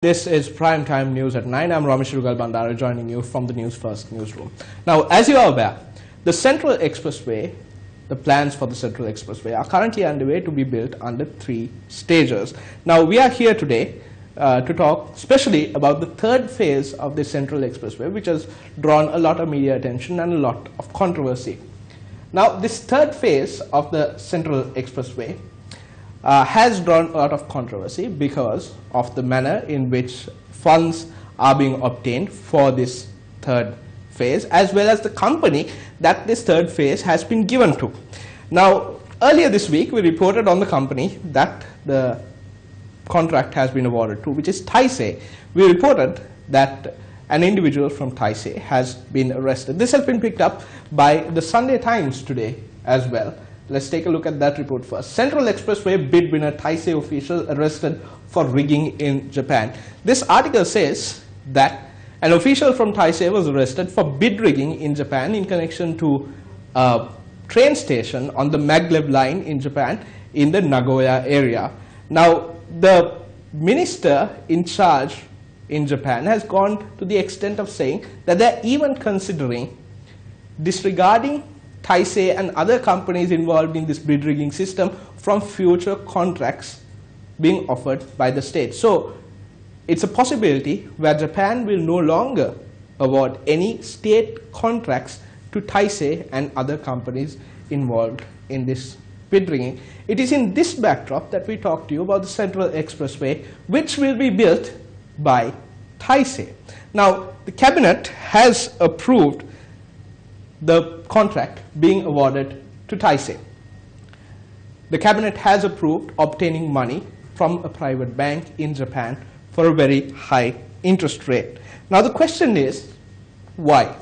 This is Primetime News at 9. I'm Ramesh Rugal Bandara joining you from the Newsfirst newsroom. Now, as you are aware, the Central Expressway, the plans for the Central Expressway are currently underway to be built under 3 stages. Now, we are here today to talk especially about the third phase of the Central Expressway, which has drawn a lot of media attention and a lot of controversy. Now, this third phase of the Central Expressway has drawn a lot of controversy because of the manner in which funds are being obtained for this third phase, as well as the company that this third phase has been given to. Now, earlier this week, we reported on the company that the contract has been awarded to, which is Taisei. We reported that an individual from Taisei has been arrested. This has been picked up by the Sunday Times today as well. Let's take a look at that report first. Central Expressway bid winner Taisei official arrested for rigging in Japan. This article says that an official from Taisei was arrested for bid rigging in Japan in connection to a train station on the maglev line in Japan in the Nagoya area. Now, the minister in charge in Japan has gone to the extent of saying that they're even considering disregarding Taisei and other companies involved in this bid rigging system from future contracts being offered by the state. So it's a possibility where Japan will no longer award any state contracts to Taisei and other companies involved in this bid rigging. It is in this backdrop that we talk to you about the Central Expressway, which will be built by Taisei. Now, the cabinet has approved the contract being awarded to Taisei. The cabinet has approved obtaining money from a private bank in Japan for a very high interest rate. Now the question is, why?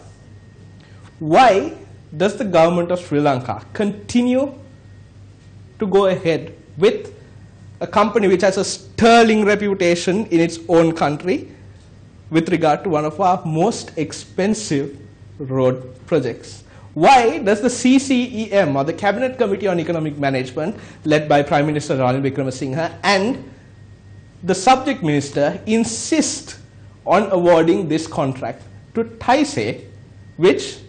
Why does the government of Sri Lanka continue to go ahead with a company which has a sterling reputation in its own country with regard to one of our most expensive road projects? Why does the CCEM, or the Cabinet Committee on Economic Management, led by Prime Minister Ranil Wickremesinghe, and the subject minister insist on awarding this contract to Taisei, which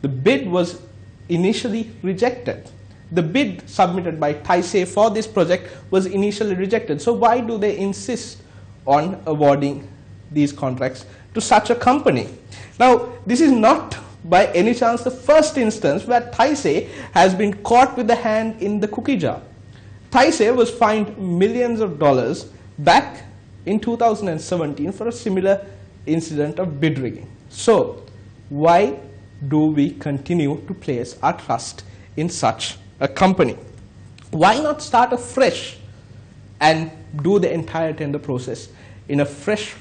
the bid was initially rejected? The bid submitted by Taisei for this project was initially rejected. So why do they insist on awarding these contracts to such a company? Now, this is not by any chance the first instance where Taisei has been caught with the hand in the cookie jar. Taisei was fined millions of dollars back in 2017 for a similar incident of bid rigging. So, why do we continue to place our trust in such a company? Why not start afresh and do the entire tender process in a fresh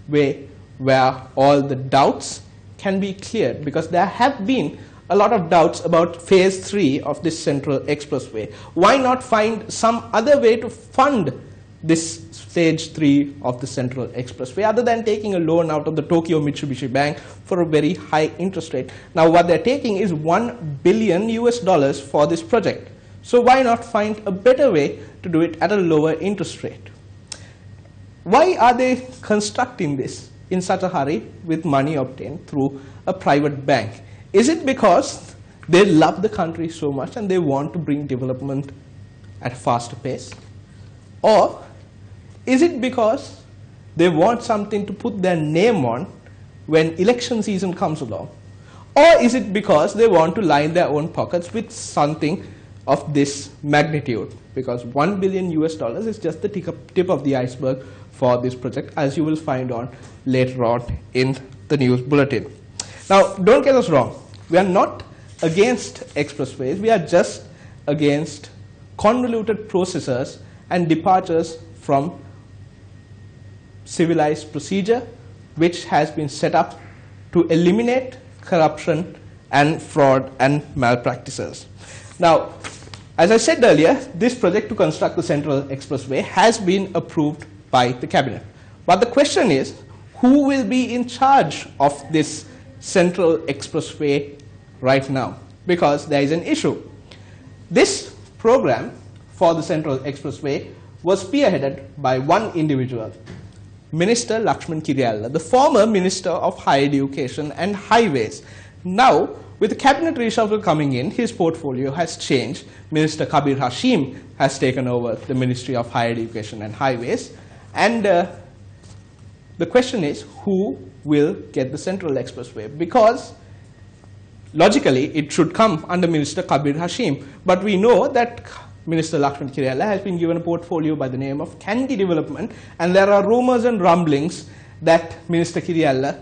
way where all the doubts can be cleared? Because there have been a lot of doubts about phase 3 of this Central Expressway. Why not find some other way to fund this stage 3 of the Central Expressway other than taking a loan out of the Tokyo Mitsubishi Bank for a very high interest rate? Now what they're taking is $1 billion for this project. So why not find a better way to do it at a lower interest rate? Why are they constructing this in such a hurry with money obtained through a private bank? Is it because they love the country so much and they want to bring development at a faster pace? Or is it because they want something to put their name on when election season comes along? Or is it because they want to line their own pockets with something of this magnitude? Because $1 billion is just the tip of the iceberg for this project, as you will find on later on in the news bulletin. Now, don't get us wrong. We are not against expressways. We are just against convoluted processes and departures from civilized procedure, which has been set up to eliminate corruption and fraud and malpractices. Now, as I said earlier, this project to construct the Central Expressway has been approved by the cabinet. But the question is, who will be in charge of this Central Expressway right now? Because there is an issue. This program for the Central Expressway was spearheaded by one individual, Minister Lakshman Kirialla, the former Minister of Higher Education and Highways. Now, with the cabinet reshuffle coming in, his portfolio has changed. Minister Kabir Hashim has taken over the Ministry of Higher Education and Highways. And the question is, who will get the Central Expressway? Because logically, it should come under Minister Kabir Hashim. But we know that Minister Lakshman Kirialla has been given a portfolio by the name of Kandy Development, and there are rumors and rumblings that Minister Kirialla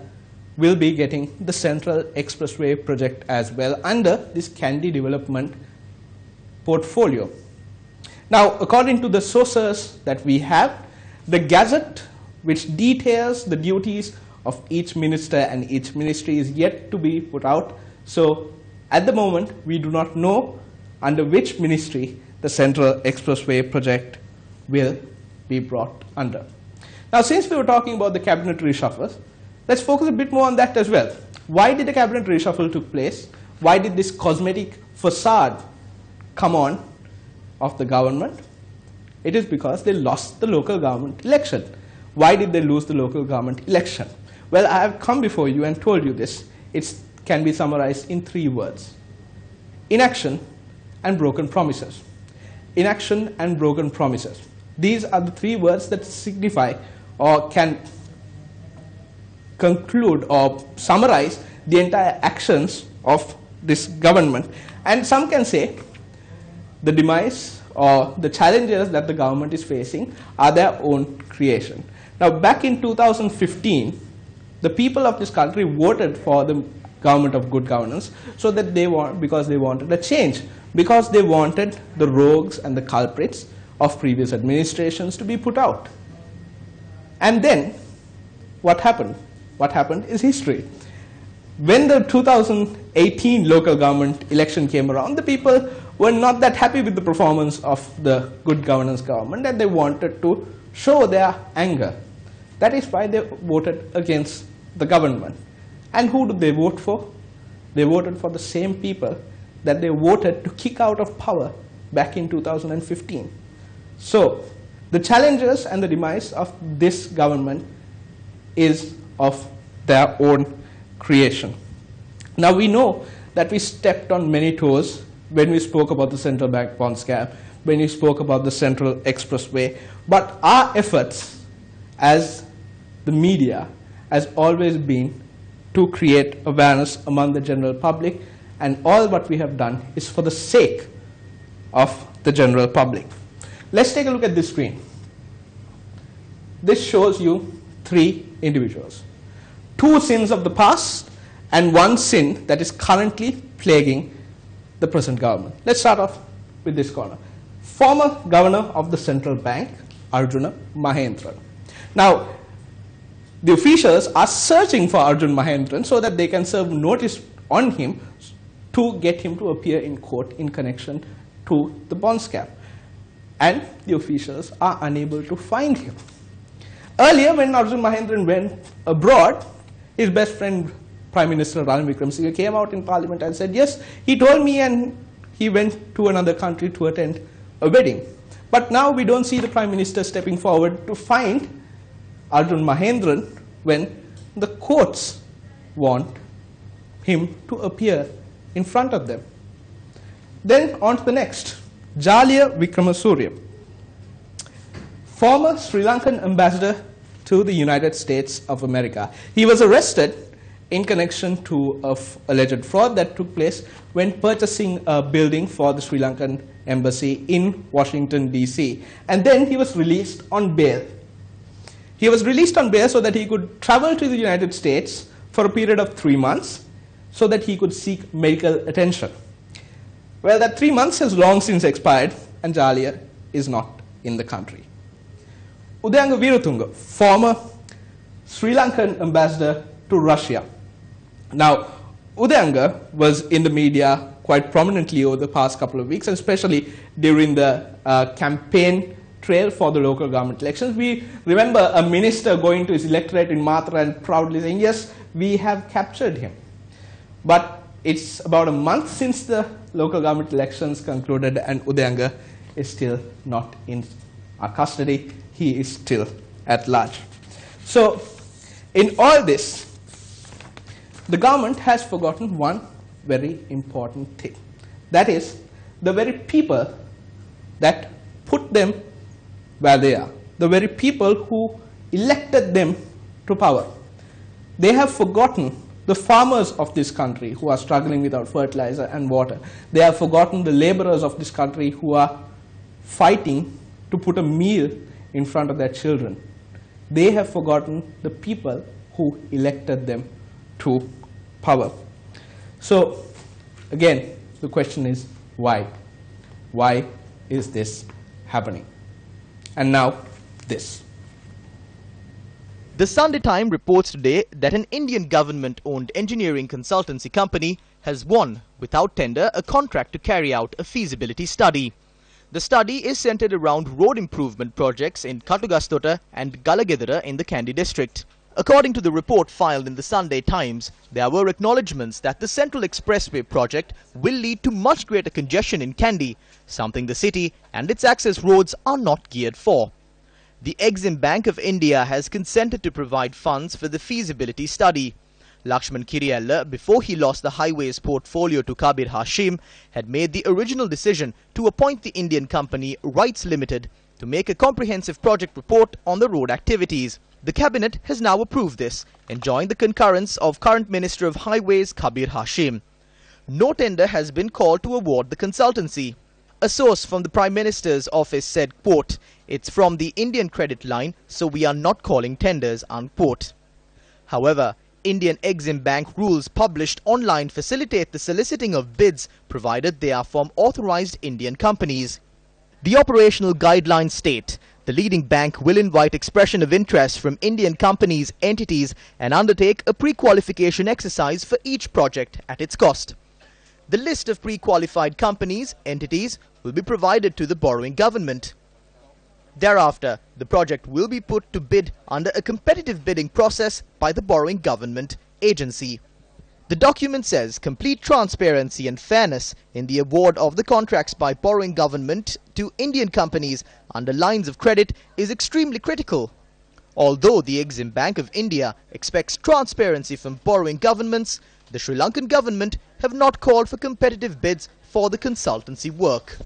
will be getting the Central Expressway project as well under this Kandy Development portfolio. Now, according to the sources that we have, the Gazette, which details the duties of each minister and each ministry, is yet to be put out. So, at the moment, we do not know under which ministry the Central Expressway project will be brought under. Now, since we were talking about the cabinet reshuffle, let's focus a bit more on that as well. Why did the cabinet reshuffle took place? Why did this cosmetic facade come on of the government? It is because they lost the local government election. Why did they lose the local government election? Well, I have come before you and told you this. It can be summarized in 3 words: inaction and broken promises. Inaction and broken promises. These are the 3 words that signify or can conclude or summarize the entire actions of this government. And some can say the demise or the challenges that the government is facing are their own creation. Now, back in 2015, the people of this country voted for the government of good governance so that because they wanted a change, because they wanted the rogues and the culprits of previous administrations to be put out. And then what happened? What happened is history. When the 2018 local government election came around, the people were not that happy with the performance of the good governance government, and they wanted to show their anger. That is why they voted against the government. And who did they vote for? They voted for the same people that they voted to kick out of power back in 2015. So, the challenges and the demise of this government is of their own creation. Now, we know that we stepped on many toes when we spoke about the central bank bond scam, when we spoke about the Central Expressway, but our efforts as the media has always been to create awareness among the general public, and all what we have done is for the sake of the general public. Let's take a look at this screen. This shows you 3 individuals. 2 sins of the past and 1 sin that is currently plaguing the present government. Let's start off with this corner. Former governor of the central bank, Arjuna Mahendran. Now, the officials are searching for Arjun Mahendran so that they can serve notice on him to get him to appear in court in connection to the bond scam. And the officials are unable to find him. Earlier, when Arjun Mahendran went abroad, his best friend, Prime Minister Ranil Wickremesinghe, came out in Parliament and said, yes, he told me and he went to another country to attend a wedding. But now we don't see the Prime Minister stepping forward to find Arjun Mahendran when the courts want him to appear in front of them. Then on to the next, Jalia Wickramasuriya, former Sri Lankan ambassador to the United States of America. He was arrested in connection to an alleged fraud that took place when purchasing a building for the Sri Lankan embassy in Washington, D.C. And then he was released on bail. He was released on bail so that he could travel to the United States for a period of 3 months so that he could seek medical attention. Well, that 3 months has long since expired and Jalia is not in the country. Udayanga Veeratunga, former Sri Lankan ambassador to Russia. Now, Udayanga was in the media quite prominently over the past couple of weeks, and especially during the campaign trail for the local government elections. We remember a minister going to his electorate in Matra and proudly saying, yes, we have captured him. But it's about a month since the local government elections concluded and Udayanga is still not in our custody. He is still at large. So, in all this, the government has forgotten one very important thing. That is, the very people that put them where they are, the very people who elected them to power. They have forgotten the farmers of this country who are struggling without fertilizer and water. They have forgotten the laborers of this country who are fighting to put a meal in front of their children. They have forgotten the people who elected them to power. So, again, the question is why? Why is this happening? And now, this. The Sunday Times reports today that an Indian government-owned engineering consultancy company has won, without tender, a contract to carry out a feasibility study. The study is centered around road improvement projects in Katugastota and Galagedara in the Kandy district. According to the report filed in the Sunday Times, there were acknowledgements that the Central Expressway project will lead to much greater congestion in Kandy, something the city and its access roads are not geared for. The Exim Bank of India has consented to provide funds for the feasibility study. Lakshman Kiriyalla, before he lost the highways portfolio to Kabir Hashim, had made the original decision to appoint the Indian company Rights Limited to make a comprehensive project report on the road activities. The cabinet has now approved this, enjoying the concurrence of current Minister of Highways Kabir Hashim. No tender has been called to award the consultancy. A source from the Prime Minister's office said, quote, "It's from the Indian credit line, so we are not calling tenders," unquote. However, Indian Exim Bank rules published online facilitate the soliciting of bids provided they are from authorized Indian companies. The operational guidelines state the leading bank will invite expression of interest from Indian companies, entities and undertake a pre-qualification exercise for each project at its cost. The list of pre-qualified companies, entities will be provided to the borrowing government. Thereafter, the project will be put to bid under a competitive bidding process by the borrowing government agency. The document says complete transparency and fairness in the award of the contracts by borrowing government to Indian companies under lines of credit is extremely critical. Although the Exim Bank of India expects transparency from borrowing governments, the Sri Lankan government have not called for competitive bids for the consultancy work.